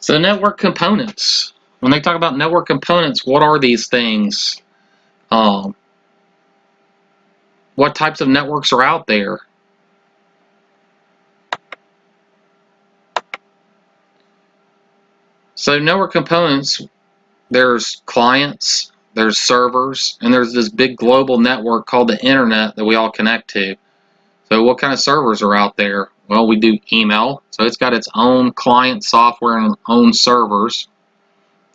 So network components. When they talk about network components, what are these things? What types of networks are out there? So network components, there's clients, there's servers, and there's this big global network called the internet that we all connect to. So what kind of servers are out there? Well, we do email, so it's got its own client software and own servers.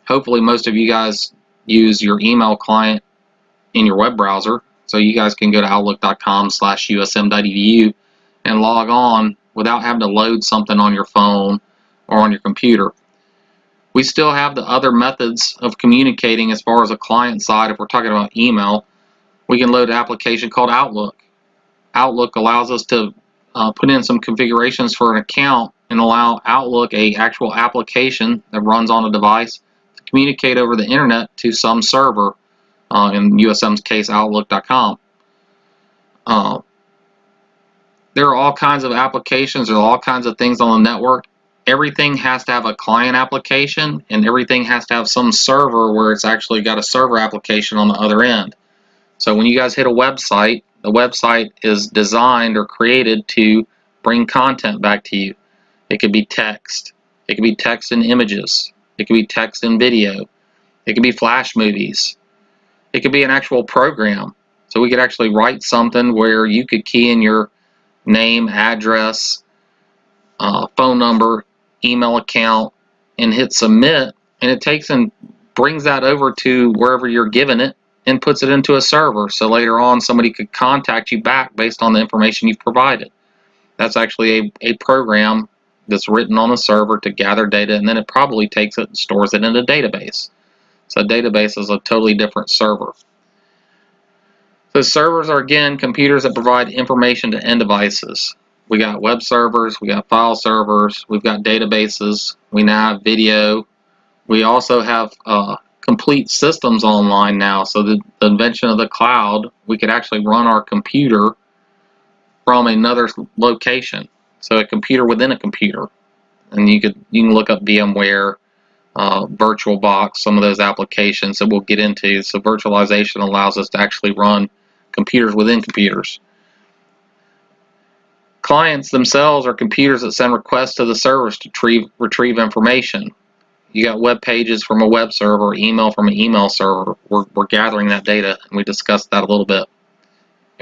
Hopefully most of you guys use your email client in your web browser, so you guys can go to outlook.com/usm.edu and log on without having to load something on your phone or on your computer. We still have the other methods of communicating as far as a client side. If we're talking about email, we can load an application called Outlook. Outlook allows us to put in some configurations for an account and allow Outlook, a actual application that runs on a device, to communicate over the internet to some server, in USM's case Outlook.com. There are all kinds of applications, there are all kinds of things on the network. Everything has to have a client application, and everything has to have some server where it's actually got a server application on the other end. So when you guys hit a website, the website is designed or created to bring content back to you. It could be text, it could be text and images, it could be text and video, it could be flash movies, it could be an actual program. So we could actually write something where you could key in your name, address, phone number, email account, and hit submit, and it takes and brings that over to wherever you're giving it and puts it into a server, so later on somebody could contact you back based on the information you've provided. That's actually a program that's written on a server to gather data, and then it probably takes it and stores it in a database. So a database is a totally different server. So servers are, again, computers that provide information to end devices. We got web servers, we got file servers, we've got databases, we now have video. We also have complete systems online now. So the invention of the cloud, we could actually run our computer from another location. So a computer within a computer. And you can look up VMware, VirtualBox, some of those applications that we'll get into. So virtualization allows us to actually run computers within computers. Clients themselves are computers that send requests to the servers to retrieve information. You got web pages from a web server, email from an email server. We're gathering that data, and we discussed that a little bit.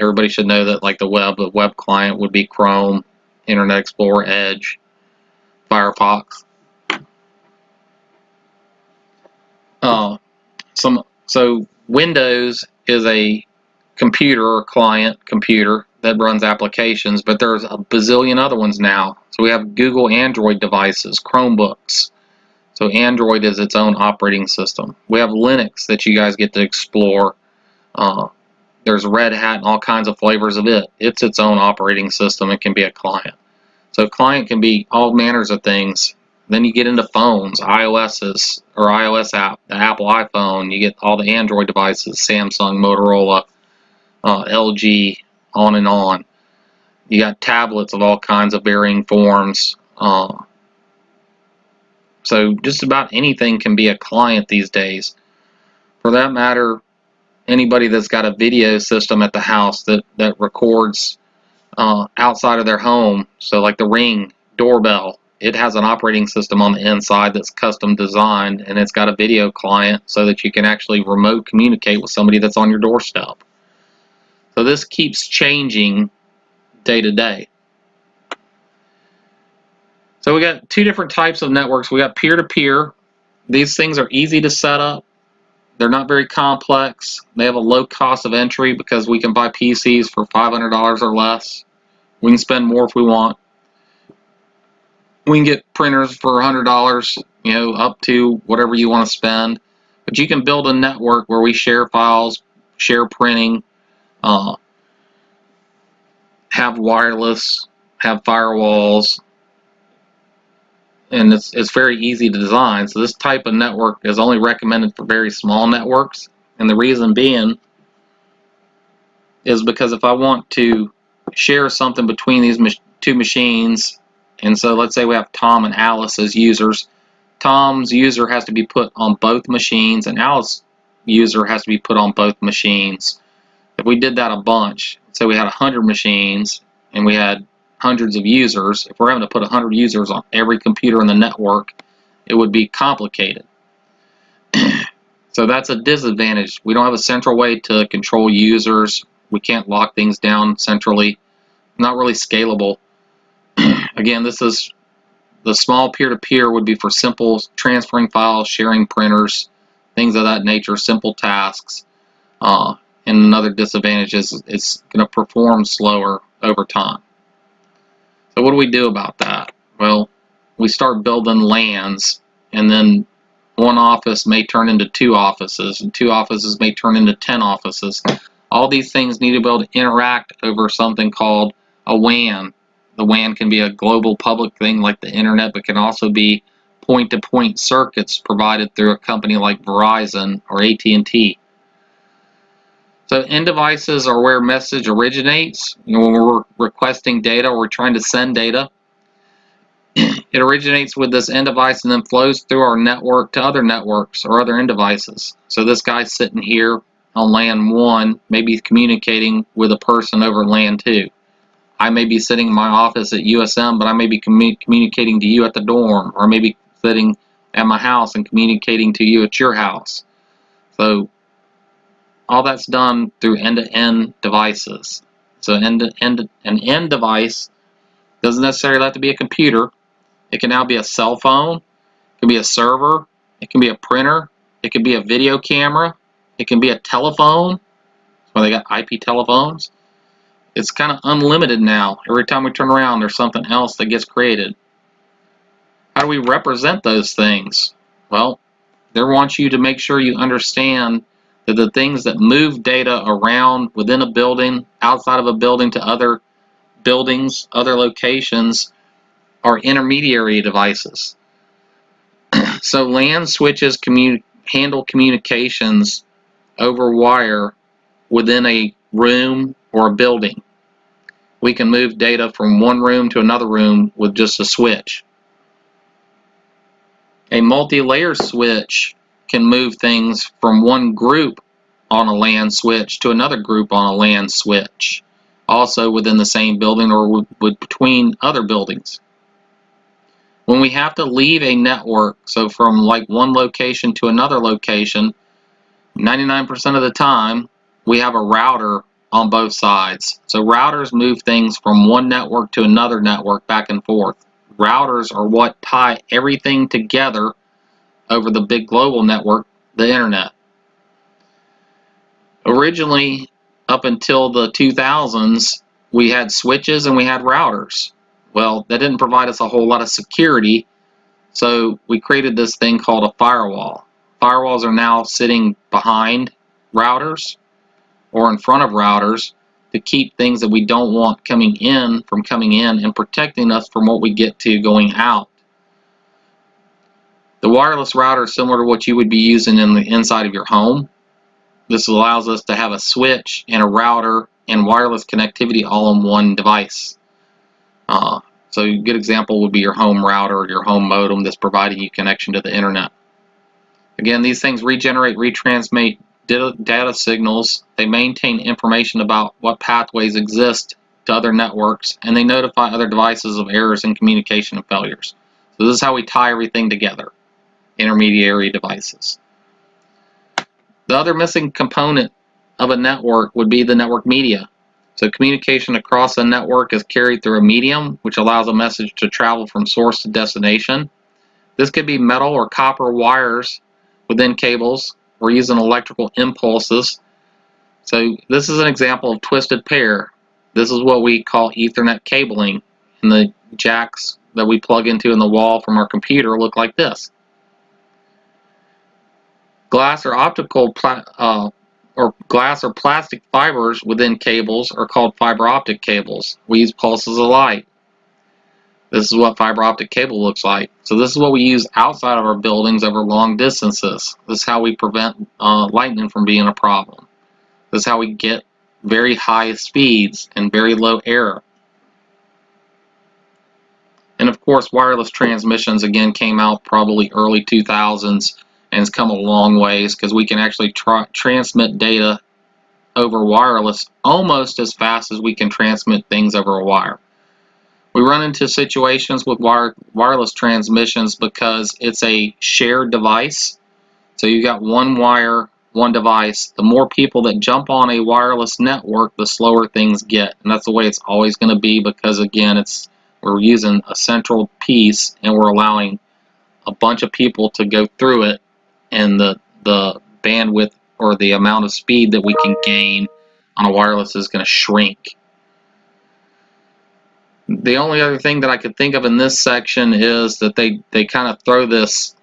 Everybody should know that, like the web client would be Chrome, Internet Explorer, Edge, Firefox. So Windows is a computer or client computer that runs applications, but there's a bazillion other ones now. So we have Google Android devices, Chromebooks. So Android is its own operating system. We have Linux that you guys get to explore. There's Red Hat and all kinds of flavors of it. It's its own operating system. It can be a client. So client can be all manners of things. Then you get into phones, iOS app, the Apple iPhone. You get all the Android devices, Samsung, Motorola, LG, on and on. You got tablets of all kinds of varying forms. So just about anything can be a client these days. For that matter, anybody that's got a video system at the house that records outside of their home, so like the Ring doorbell, it has an operating system on the inside that's custom designed, and it's got a video client so that you can actually remote communicate with somebody that's on your doorstep. So this keeps changing day to day. So we got two different types of networks. We got peer-to-peer. These things are easy to set up. They're not very complex. They have a low cost of entry because we can buy PCs for $500 or less. We can spend more if we want. We can get printers for $100, up to whatever you want to spend. But you can build a network where we share files, share printing, have wireless, have firewalls, and it's very easy to design. So this type of network is only recommended for very small networks, and the reason being is because if I want to share something between these two machines, and so let's say we have Tom and Alice as users, Tom's user has to be put on both machines, and Al's user has to be put on both machines. If we did that a bunch, so we had 100 machines and we had hundreds of users, if we're having to put 100 users on every computer in the network, it would be complicated. So that's a disadvantage. We don't have a central way to control users. We can't lock things down centrally. Not really scalable. Again, this is the small peer-to-peer would be for simple transferring files, sharing printers, things of that nature, simple tasks. And another disadvantage is it's going to perform slower over time. So what do we do about that? Well, we start building LANs, and then one office may turn into 2 offices, and 2 offices may turn into 10 offices. All these things need to be able to interact over something called a WAN. The WAN can be a global public thing like the internet, but can also be point-to-point circuits provided through a company like Verizon or AT&T. So end devices are where message originates. When we're requesting data or we're trying to send data, it originates with this end device and then flows through our network to other networks or other end devices. So this guy's sitting here on LAN 1, maybe communicating with a person over LAN 2. I may be sitting in my office at USM, but I may be communicating to you at the dorm, or maybe sitting at my house and communicating to you at your house. So all that's done through end-to-end devices. So an end device doesn't necessarily have to be a computer. It can now be a cell phone, it can be a server, it can be a printer, it can be a video camera, it can be a telephone. Well, they got IP telephones. It's kind of unlimited now. Every time we turn around, there's something else that gets created. How do we represent those things? Well, they want you to make sure you understand that the things that move data around within a building, outside of a building to other buildings, other locations, are intermediary devices. So LAN switches handle communications over wire within a room or a building. We can move data from one room to another room with just a switch. A multi-layer switch can move things from one group on a LAN switch to another group on a LAN switch, also within the same building or between other buildings. When we have to leave a network, so from like one location to another location, 99% of the time we have a router on both sides. So routers move things from one network to another network back and forth. Routers are what tie everything together over the big global network, the internet. Originally, up until the 2000s, we had switches and we had routers. Well, that didn't provide us a whole lot of security, so we created this thing called a firewall. Firewalls are now sitting behind routers or in front of routers to keep things that we don't want coming in from coming in and protecting us from what we get to going out. The wireless router is similar to what you would be using in the inside of your home. This allows us to have a switch and a router and wireless connectivity all on one device. So a good example would be your home router or your home modem that's providing you connection to the internet. Again, these things regenerate, retransmit data signals. They maintain information about what pathways exist to other networks, and they notify other devices of errors in communication and failures. So this is how we tie everything together, intermediary devices. The other missing component of a network would be the network media. So communication across a network is carried through a medium, which allows a message to travel from source to destination. This could be metal or copper wires within cables or using electrical impulses. So this is an example of twisted pair. This is what we call Ethernet cabling, and the jacks that we plug into in the wall from our computer look like this. Glass or glass or plastic fibers within cables are called fiber optic cables. We use pulses of light. This is what fiber optic cable looks like. So this is what we use outside of our buildings over long distances. This is how we prevent lightning from being a problem. This is how we get very high speeds and very low error. And of course, wireless transmissions again came out probably early 2000s, and it's come a long ways because we can actually transmit data over wireless almost as fast as we can transmit things over a wire. We run into situations with wireless transmissions because it's a shared device. So you got one wire, one device. The more people that jump on a wireless network, the slower things get. And that's the way it's always going to be because, again, we're using a central piece and we're allowing a bunch of people to go through it, and the bandwidth or the amount of speed that we can gain on a wireless is going to shrink. The only other thing that I could think of in this section is that they kind of throw this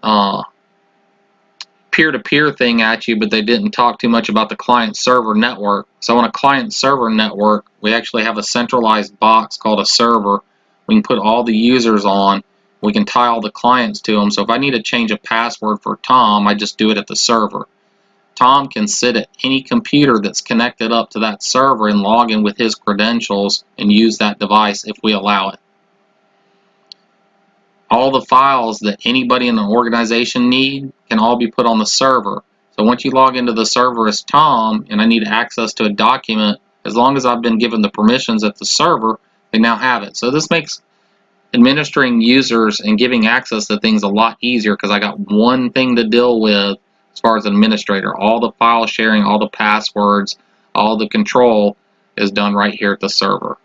peer-to-peer thing at you, but they didn't talk too much about the client-server network. So on a client-server network, we actually have a centralized box called a server. We can put all the users on. We can tie all the clients to them. So if I need to change a password for Tom, I just do it at the server. Tom can sit at any computer that's connected up to that server and log in with his credentials and use that device if we allow it. All the files that anybody in an organization need can all be put on the server. So once you log into the server as Tom and I need access to a document, as long as I've been given the permissions at the server, they now have it. So this makes administering users and giving access to things a lot easier because I got one thing to deal with as far as an administrator. All the file sharing, all the passwords, all the control is done right here at the server.